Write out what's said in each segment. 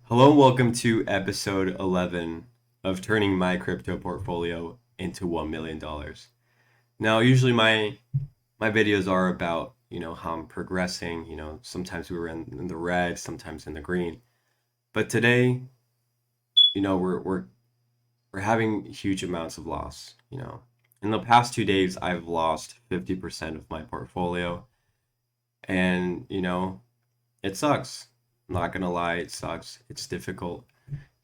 Hello and welcome to episode 11 of turning my crypto portfolio into $1 million. Now, usually my videos are about, how I'm progressing, sometimes we were in the red, sometimes in the green. But today, we're having huge amounts of loss, In the past 2 days, I've lost 50% of my portfolio and, it sucks. I'm not gonna lie, it sucks. It's difficult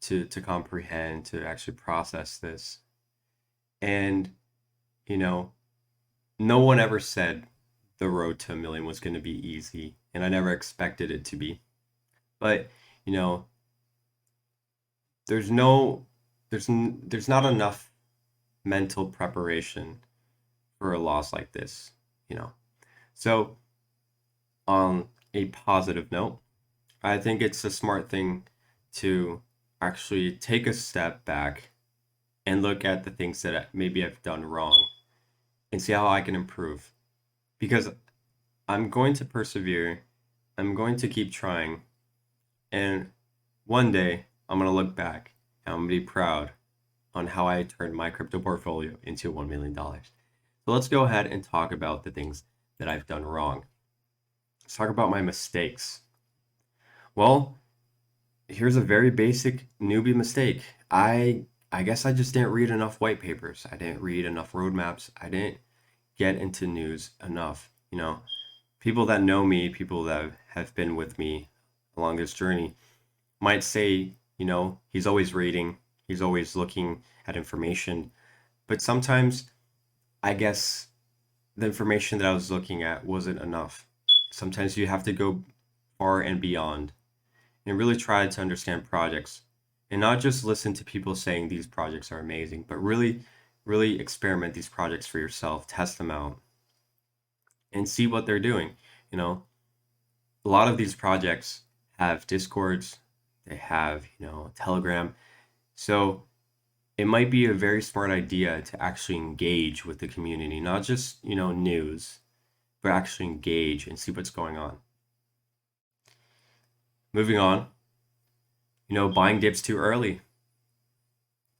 to comprehend, to actually process this. And, you know, no one ever said the road to a million was going to be easy, and I never expected it to be. But, you know, there's no there's not enough mental preparation for a loss like this. So, on a positive note, I think it's a smart thing to actually take a step back and look at the things that maybe I've done wrong and see how I can improve. Because I'm going to persevere, I'm going to keep trying, and one day I'm going to look back and I'm going to be proud on how I turned my crypto portfolio into $1 million. So let's go ahead and talk about the things that I've done wrong. Let's talk about my mistakes. Well, here's a very basic newbie mistake. I guess I just didn't read enough white papers. I didn't read enough roadmaps. I didn't get into news enough. People that know me, people that have been with me along this journey might say, he's always reading, he's always looking at information. But sometimes I guess the information that I was looking at wasn't enough. Sometimes you have to go far and beyond and really try to understand projects and not just listen to people saying these projects are amazing, but really, really experiment these projects for yourself, test them out, and see what they're doing. You know, a lot of these projects have Discords, they have, Telegram. So it might be a very smart idea to actually engage with the community, not just, news, but actually engage and see what's going on. Moving on, buying dips too early.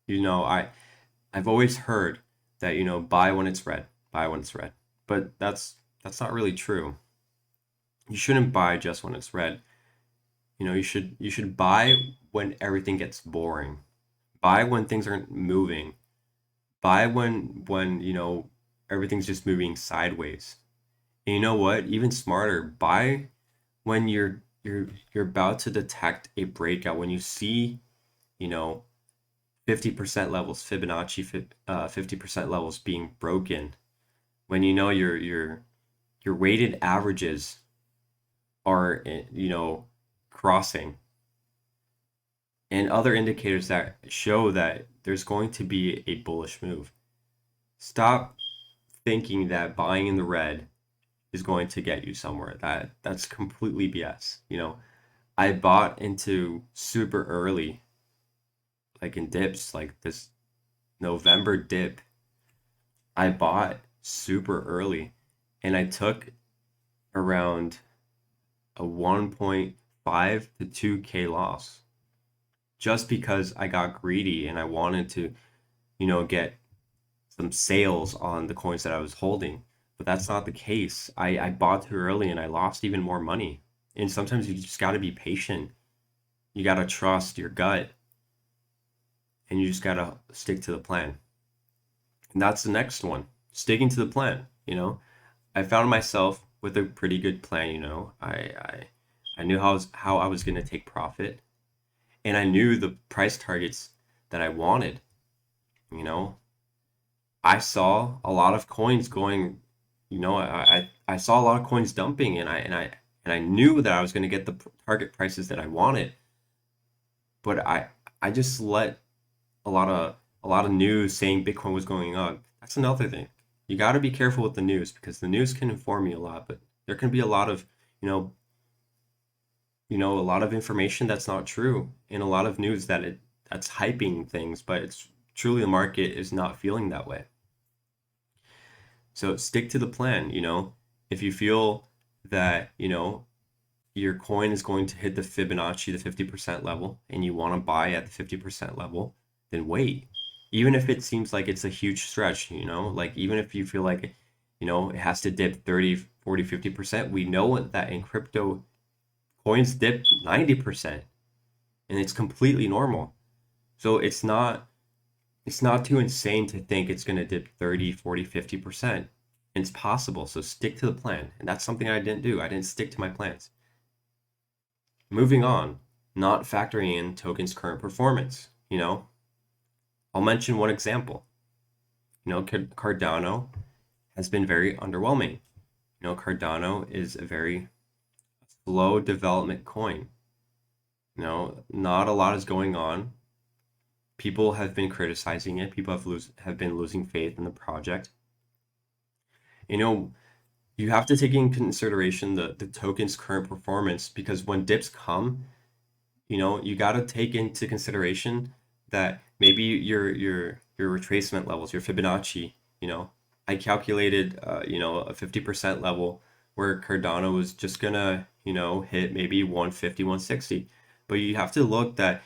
I've always heard that, buy when it's red, buy when it's red. But that's not really true. You shouldn't buy just when it's red. You should buy when everything gets boring. Buy when things aren't moving. Buy when everything's just moving sideways. And you know what? Even smarter, buy when you're about to detect a breakout. When you see, you know, 50% levels, Fibonacci 50% levels being broken. When your weighted averages are crossing, and other indicators that show that there's going to be a bullish move. Stop thinking that buying in the red is going to get you somewhere. That's completely BS. I bought into super early, like in dips, like this November dip. I bought super early and I took around a 1.5 to 2K loss just because I got greedy and I wanted to, get some sales on the coins that I was holding. But that's not the case. I bought too early and I lost even more money. And sometimes you just got to be patient. You got to trust your gut and you just got to stick to the plan. And that's the next one, sticking to the plan. I found myself with a pretty good plan. I knew how I was going to take profit and I knew the price targets that I wanted. You know, I saw a lot of coins going, I saw a lot of coins dumping and I knew that I was going to get the target prices that I wanted. But I just let a lot of news saying Bitcoin was going up. That's another thing. You got to be careful with the news because the news can inform you a lot, but there can be a lot of, you know, a lot of information that's not true and a lot of news that's hyping things, but it's truly the market is not feeling that way. So stick to the plan. If you feel that, your coin is going to hit the Fibonacci, the 50% level, and you want to buy at the 50% level, then wait. Even if it seems like it's a huge stretch, like even if you feel like, it has to dip 30, 40, 50%, we know that in crypto, coins dip 90%, and it's completely normal. So it's not too insane to think it's going to dip 30, 40, 50%. It's possible. So stick to the plan. And that's something I didn't do. I didn't stick to my plans. Moving on, not factoring in tokens' current performance. I'll mention one example. Cardano has been very underwhelming. Cardano is a very slow development coin. Not a lot is going on. People have been criticizing it. People have been losing faith in the project. You have to take in consideration the token's current performance, because when dips come, you got to take into consideration that maybe your retracement levels, your Fibonacci, I calculated a 50% level where Cardano was just gonna hit maybe 150, 160. But you have to look that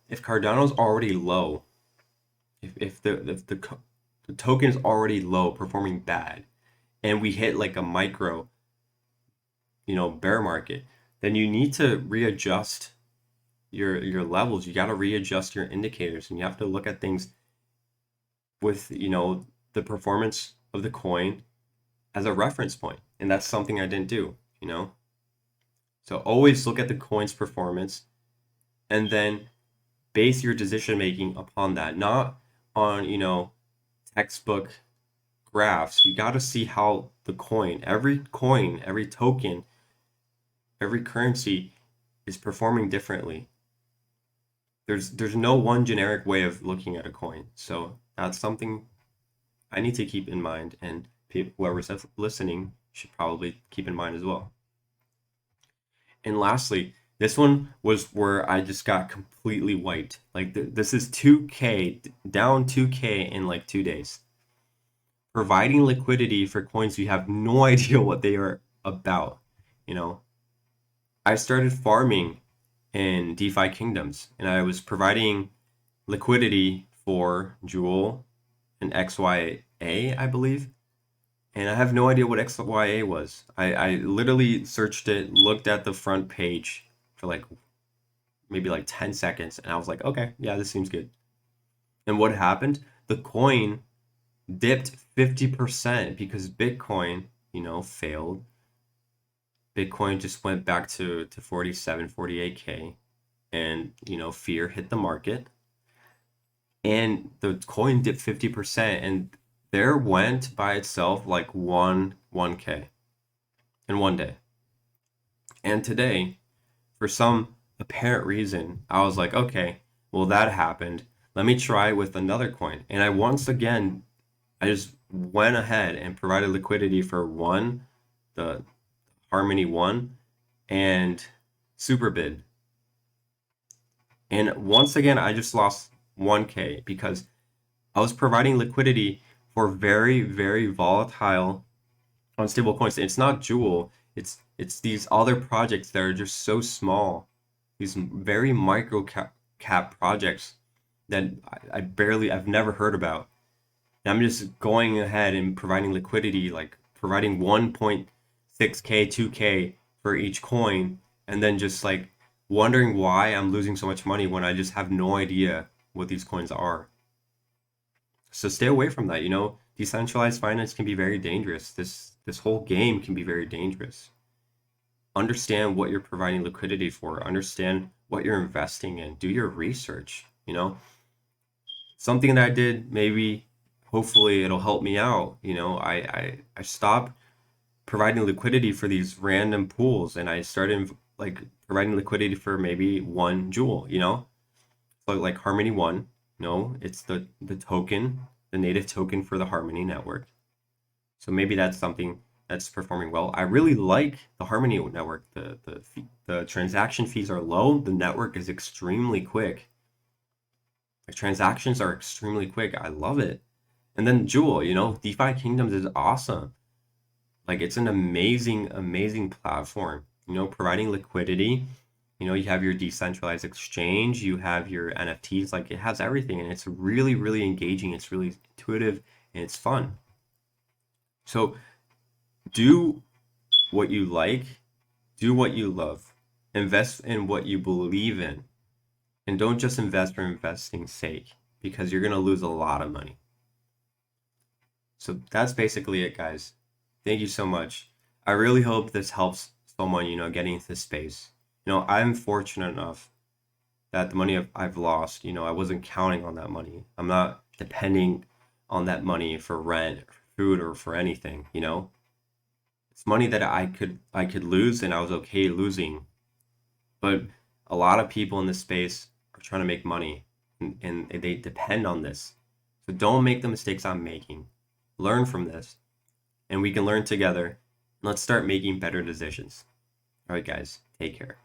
if Cardano's already low, if the token is already low, performing bad, and we hit like a micro bear market, then you need to readjust your levels. You got to readjust your indicators, and you have to look at things with the performance of the coin as a reference point. And that's something I didn't do. So always look at the coin's performance and then base your decision making upon that, not on textbook graphs. You got to see how the coin, every token, every currency is performing differently. There's no one generic way of looking at a coin. So that's something I need to keep in mind, and whoever's listening should probably keep in mind as well. And lastly, this one was where I just got completely wiped. Like this is 2K, down 2K in like 2 days. Providing liquidity for coins you have no idea what they are about. I started farming in DeFi kingdoms, and I was providing liquidity for Jewel and XYA, I believe. And I have no idea what XYA was. I literally searched it, looked at the front page for like maybe like 10 seconds, and I was like, okay, yeah, this seems good. And what happened? The coin dipped 50% because Bitcoin, failed. Bitcoin just went back to 47, 48K, and fear hit the market, and the coin dipped 50%, and there went by itself like 1K in one day. And today, for some apparent reason, I was like, okay, well, that happened. Let me try with another coin. And I just went ahead and provided liquidity for the Harmony 1, and Superbid. And once again, I just lost 1K because I was providing liquidity for very, very volatile, unstable coins. It's not Jewel. It's these other projects that are just so small. These very micro cap projects that I've never heard about. And I'm just going ahead and providing liquidity, like providing 1.6K, 2K for each coin, and then just like wondering why I'm losing so much money when I just have no idea what these coins are. So stay away from that. Decentralized finance can be very dangerous. This whole game can be very dangerous. Understand what you're providing liquidity for. Understand what you're investing in. Do your research. Something that I did, maybe hopefully it'll help me out. I stopped providing liquidity for these random pools, and I started like providing liquidity for maybe one Jewel. So like Harmony 1, it's the token, the native token for the Harmony network. So maybe that's something that's performing well. I really like the Harmony network. The transaction fees are low. The network is extremely quick. The transactions are extremely quick. I love it. And then Jewel, DeFi Kingdoms is awesome. Like it's an amazing, amazing platform. providing liquidity. You have your decentralized exchange, you have your NFTs, like it has everything, and it's really, really engaging, it's really intuitive, and it's fun. So do what you like, do what you love, invest in what you believe in, and don't just invest for investing's sake, because you're going to lose a lot of money. So that's basically it, guys. Thank you so much. I really hope this helps someone, getting into this space. I'm fortunate enough that the money I've lost, I wasn't counting on that money. I'm not depending on that money for rent, for food, or for anything. It's money that I could lose, and I was okay losing. But a lot of people in this space are trying to make money, and they depend on this. So don't make the mistakes I'm making. Learn from this, and we can learn together. Let's start making better decisions. All right, guys, take care.